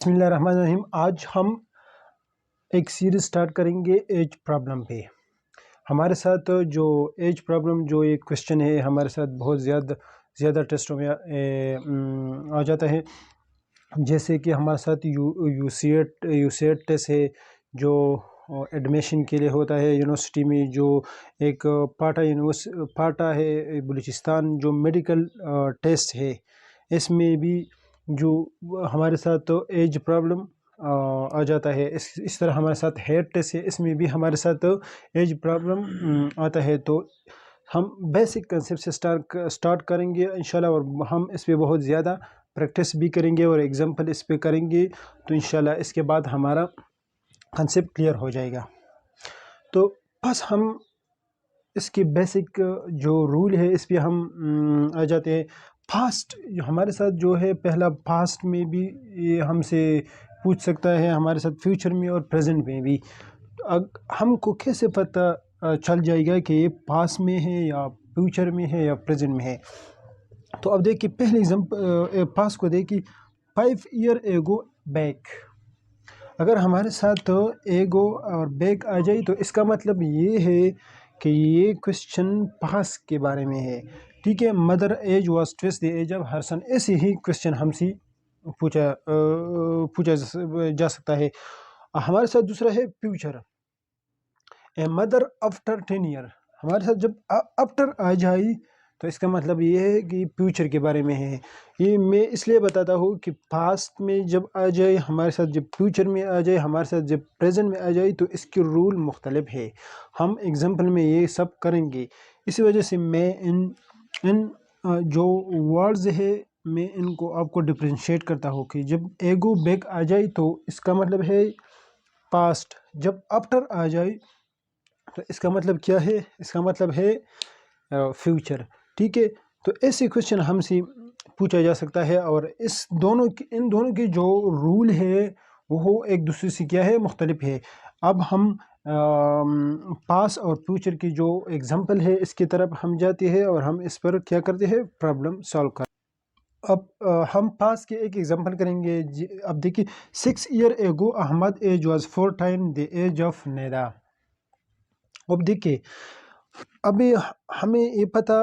بسم اللہ الرحمن الرحیم۔ آج ہم ایک سیریز سٹارٹ کریں گے ایج پرابلم پہ۔ ہمارے ساتھ جو ایج پرابلم جو ایک کوشچن ہے ہمارے ساتھ بہت زیادہ ٹیسٹوں میں آ جاتا ہے، جیسے کہ ہمارے ساتھ یو سی ایٹ ٹیسٹ ہے جو ایڈمیشن کے لیے ہوتا ہے یونیورسٹی میں، جو ایک پاٹا ہے بلوچستان جو میڈیکل ٹیسٹ ہے، اس میں بھی جو ہمارے ساتھ ایج پرابلم آ جاتا ہے۔ اس طرح ہمارے ساتھ ہیڈ ٹیسٹ ہے، اس میں بھی ہمارے ساتھ ایج پرابلم آتا ہے۔ تو ہم بیسک کنسیپٹ سے سٹارٹ کریں گے انشاءاللہ، اور ہم اس پہ بہت زیادہ پریکٹس بھی کریں گے اور ایگزامپل اس پہ کریں گے، تو انشاءاللہ اس کے بعد ہمارا کنسیپٹ کلیئر ہو جائے گا۔ تو بس ہم اس کی بیسک جو رول ہے اس پہ ہم آ جاتے ہیں۔ پاسٹ ہمارے ساتھ جو ہے، پہلا پاسٹ میں بھی یہ ہم سے پوچھ سکتا ہے، ہمارے ساتھ فیوچر میں اور پریزنٹ میں بھی۔ ہم کو کیسے پتہ چل جائے گا کہ یہ پاسٹ میں ہے یا فیوچر میں ہے یا پریزنٹ میں ہے؟ تو اب دیکھیے پہلے ایگزامپل پاسٹ کو دیکھیے، 5 years ago بیک۔ اگر ہمارے ساتھ ایگو اور بیک آ جائے تو اس کا مطلب یہ ہے کہ یہ کوشچن پاسٹ کے بارے میں ہے، ٹھیک ہے۔ Mother age was twice the age of her son, ایسے ہی کوشچن ہم سے پوچھا جا سکتا ہے۔ ہمارے ساتھ دوسرا ہے فیوچر، اے مدر آفٹر 10 years۔ ہمارے ساتھ جب آفٹر آ جائے تو اس کا مطلب یہ ہے کہ فیوچر کے بارے میں ہے۔ یہ میں اس لیے بتاتا ہوں کہ پاسٹ میں جب آ جائے ہمارے ساتھ، جب فیوچر میں آ جائے ہمارے ساتھ، جب پریزنٹ میں آ جائے تو اس کی رول مختلف ہے۔ ہم ایگزامپل میں یہ سب کریں گے، اسی وجہ سے میں ان جو ورڈز ہے میں ان کو آپ کو ڈفرینشیٹ کرتا ہوں کہ جب ایگو بیک آ جائے تو اس کا مطلب ہے پاسٹ، جب آفٹر آ جائے تو اس کا مطلب کیا ہے؟ اس کا مطلب ہے فیوچر، ٹھیک ہے۔ تو ایسے کوشچن ہم سے پوچھا جا سکتا ہے، اور ان دونوں کی جو رول ہے وہ ایک دوسرے سے کیا ہے؟ مختلف ہے۔ اب ہم پاس اور فیوچر کی جو ایگزامپل ہے اس کی طرف ہم جاتے ہیں اور ہم اس پر کیا کرتے ہیں؟ پرابلم سالو کرتے ہیں۔ اب ہم پاس کے ایک ایگزامپل کریں گے۔ اب دیکھیے 6 years ago Ahmad age was 4 times the age of Nida. اب دیکھیے ابھی ہمیں یہ پتہ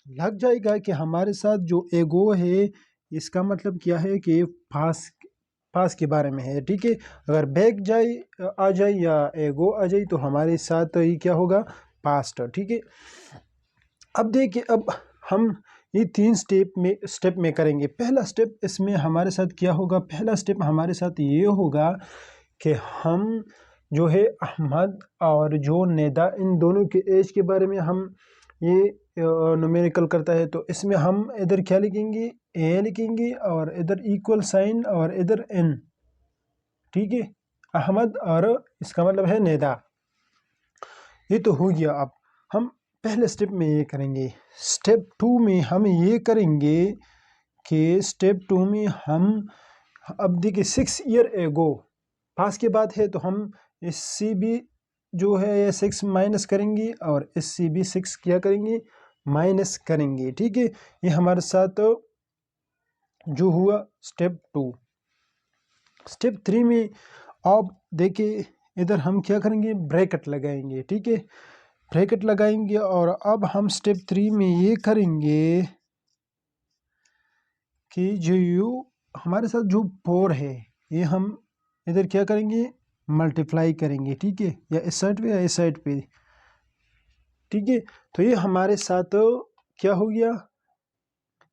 لگ جائے گا کہ ہمارے ساتھ جو ایگو ہے اس کا مطلب کیا ہے کہ پاس کے بارے میں ہے، ٹھیک ہے۔ اگر بیک آ جائے یا ایگو آ جائے تو ہمارے ساتھ یہ کیا ہوگا؟ پاسٹ، ٹھیک ہے۔ اب دیکھیے اب ہم یہ 3 سٹیپ میں کریں گے۔ پہلا سٹیپ اس میں ہمارے ساتھ کیا ہوگا؟ پہلا سٹیپ ہمارے ساتھ یہ ہوگا کہ ہم جو ہے احمد اور جو نیدا ان دونوں کے ایج کے بارے میں ہم یہ نومیریکل کرتا ہے، تو اس میں ہم ادھر کیا لکھیں گے؟ اے لکھیں گے، اور ادھر ایکول سائن اور ادھر این، ٹھیک ہے۔ احمد اور اس کا مطلب ہے نیدا۔ یہ تو ہو گیا۔ اب ہم پہلے سٹیپ میں یہ کریں گے۔ سٹیپ 2 میں ہم یہ کریں گے کہ سٹیپ 2 میں ہم اب دیکھیں 6 years ago پاس کے بعد ہے تو ہم اس سے بھی جو ہے 6 مائنس کریں گے، اور اس سے بھی 6 کیا کریں گے؟ مائنس کریں گے، ٹھیک ہے۔ یہ ہمارے ساتھ جو ہوا سٹیپ 2۔ سٹیپ 3 میں آپ دیکھیں ادھر ہم کیا کریں گے؟ بریکٹ لگائیں گے، ٹھیک ہے۔ بریکٹ لگائیں گے، اور اب ہم سٹیپ 3 میں یہ کریں گے کہ جو ہمارے ساتھ جو 4 ہے یہ ہم ادھر کیا کریں گے؟ ملٹیپلائی کریں گے، ٹھیک ہے، یا اس سائڈ پہ یا اس سائڈ پہ، ٹھیک ہے۔ تو یہ ہمارے ساتھ کیا ہو گیا؟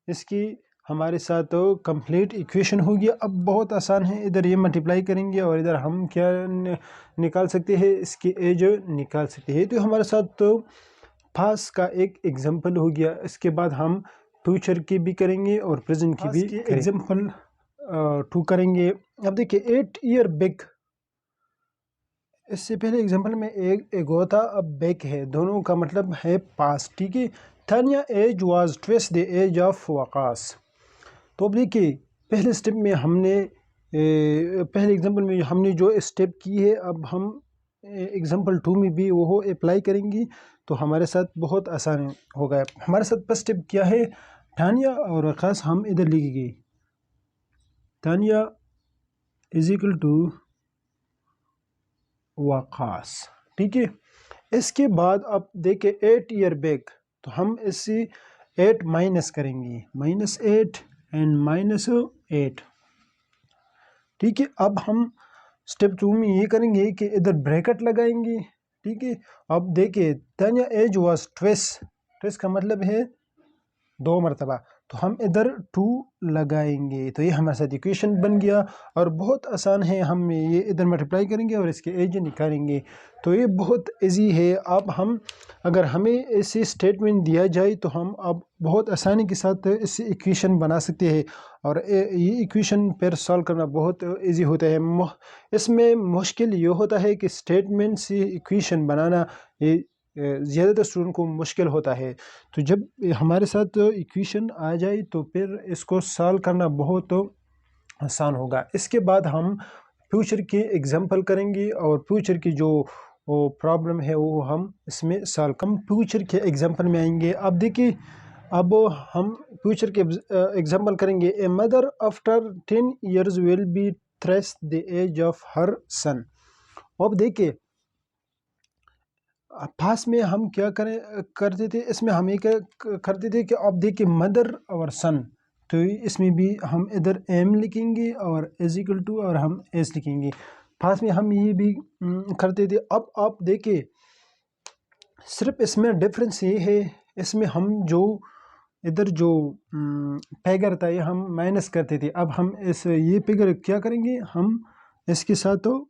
اس کی ہمارے ساتھ کمپلیٹ ایکویشن ہو گیا۔ اب بہت آسان ہے، ادھر یہ ملٹیپلائی کریں گے اور ادھر ہم کیا نکال سکتے ہیں؟ اس کی ایج نکال سکتے ہیں۔ تو ہمارے ساتھ پاس کا ایک ایگزامپل ہو گیا۔ اس کے بعد ہم فیوچر کی بھی کریں گے اور پریزنٹ کی بھی ایگزامپل 2 کریں گے۔ اب دیکھیں 8 years بیک، اس سے پہلے ایگزامپل میں ایگو تھا، اب بیک ہے، دونوں کا مطلب ہے پاسٹ، ٹھیک ہے۔ Thania age was twice the age of Waqas. تو اب دیکھیے پہلے سٹیپ میں ہم نے پہلے ایگزامپل میں ہم نے جو سٹیپ کی ہے، اب ہم ایگزامپل 2 میں بھی وہ اپلائی کریں گی تو ہمارے ساتھ بہت آسان ہوگا۔ ہمارے ساتھ پہلا سٹیپ کیا ہے؟ تھانیہ اور وقاص ہم ادھر لکھیں گے، تھانیہ از اکول ٹو وقاص. ٹھیک ہے. اس کے بعد اب دیکھیں 8 ایئر بیک، تو ہم اس سے 8 مائنس کریں گے، -8 اینڈ -8. ٹھیک ہے. اب ہم اسٹیپ 2 میں یہ کریں گے کہ ادھر بریکٹ لگائیں گے. ٹھیک ہے. اب دیکھیں تانیہ ایج واز ٹویس کا مطلب ہے 2 مرتبہ، تو ہم ادھر 2 لگائیں گے، تو یہ ہمارے ساتھ ایکویشن بن گیا. اور بہت آسان ہے، ہم یہ ادھر ملٹیپلائی کریں گے اور اس کے ایج نکالیں گے، تو یہ بہت ایزی ہے. اب ہم اگر ہمیں ایسی اسٹیٹمنٹ دیا جائے تو ہم اب بہت آسانی کے ساتھ اس سے ایکویشن بنا سکتے ہیں، اور یہ ایکویشن پھر سالو کرنا بہت ایزی ہوتا ہے. اس میں مشکل یہ ہوتا ہے کہ اسٹیٹمنٹ سے ایکویشن بنانا یہ زیادہ تر اسٹوڈنٹ کو مشکل ہوتا ہے. تو جب ہمارے ساتھ ایکویشن آ جائے تو پھر اس کو سالو کرنا بہت آسان ہوگا. اس کے بعد ہم فیوچر کے ایگزامپل کریں گے، اور فیوچر کی جو پرابلم ہے وہ ہم اس میں ہم فیوچر کے ایگزامپل میں آئیں گے. اب دیکھیں، اب ہم فیوچر کے ایگزامپل کریں گے. A mother after 10 years will be thrice the age of her son. اب دیکھیں پاس میں ہم کیا کرتے تھے، اس میں ہم یہ کرتے تھے کہ اب دیکھیں مدر اور سن، تو اس میں بھی ہم ادھر ایم لکھیں گے اور از اکول ٹو اور ہم ایس لکھیں گے. پاس میں ہم یہ بھی کرتے تھے. اب آپ دیکھیں صرف اس میں ڈفرینس یہ ہے، اس میں ہم جو ادھر جو پیگر تھا یہ ہم مائنس کرتے تھے، اب ہم یہ پیگر کیا کریں گے، ہم اس کے ساتھ تو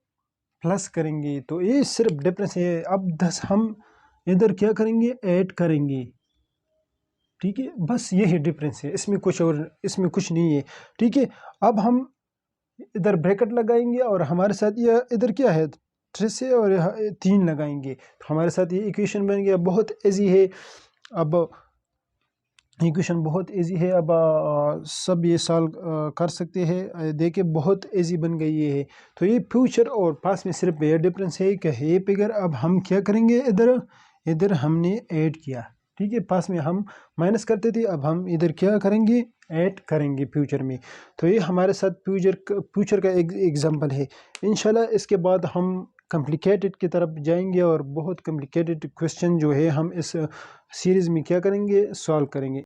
پلس کریں گے. تو یہ صرف ڈفرینس ہے. اب 10 ہم ادھر کیا کریں گے، 8 کریں گے. ٹھیک ہے. بس یہی ڈفرینس ہے، اس میں کچھ نہیں ہے. ٹھیک ہے. اب ہم ادھر بریکٹ لگائیں گے اور ہمارے ساتھ یہ ادھر کیا ہے 3 سے اور 3 لگائیں گے، تو ہمارے ساتھ یہ ایکویشن بن گیا. بہت ایزی ہے. اب ایکویشن بہت ایزی ہے، اب سب یہ سالو کر سکتے ہیں. دیکھیں بہت ایزی بن گئی ہے. تو یہ فیوچر اور پاس میں صرف یہ ڈفرینس ہے کہ یہ فگر اب ہم کیا کریں گے، ادھر ہم نے ایڈ کیا. ٹھیک ہے. پاس میں ہم مائنس کرتے تھے، اب ہم ادھر کیا کریں گے، ایڈ کریں گے فیوچر میں. تو یہ ہمارے ساتھ فیوچر کا ایک ایگزامپل ہے. انشاءاللہ اس کے بعد ہم کمپلیکیٹڈ کی طرف جائیں گے، اور بہت کمپلیکیٹڈ کویسچن جو ہے ہم اس سیریز میں کیا کریں گے، سالو کریں گے.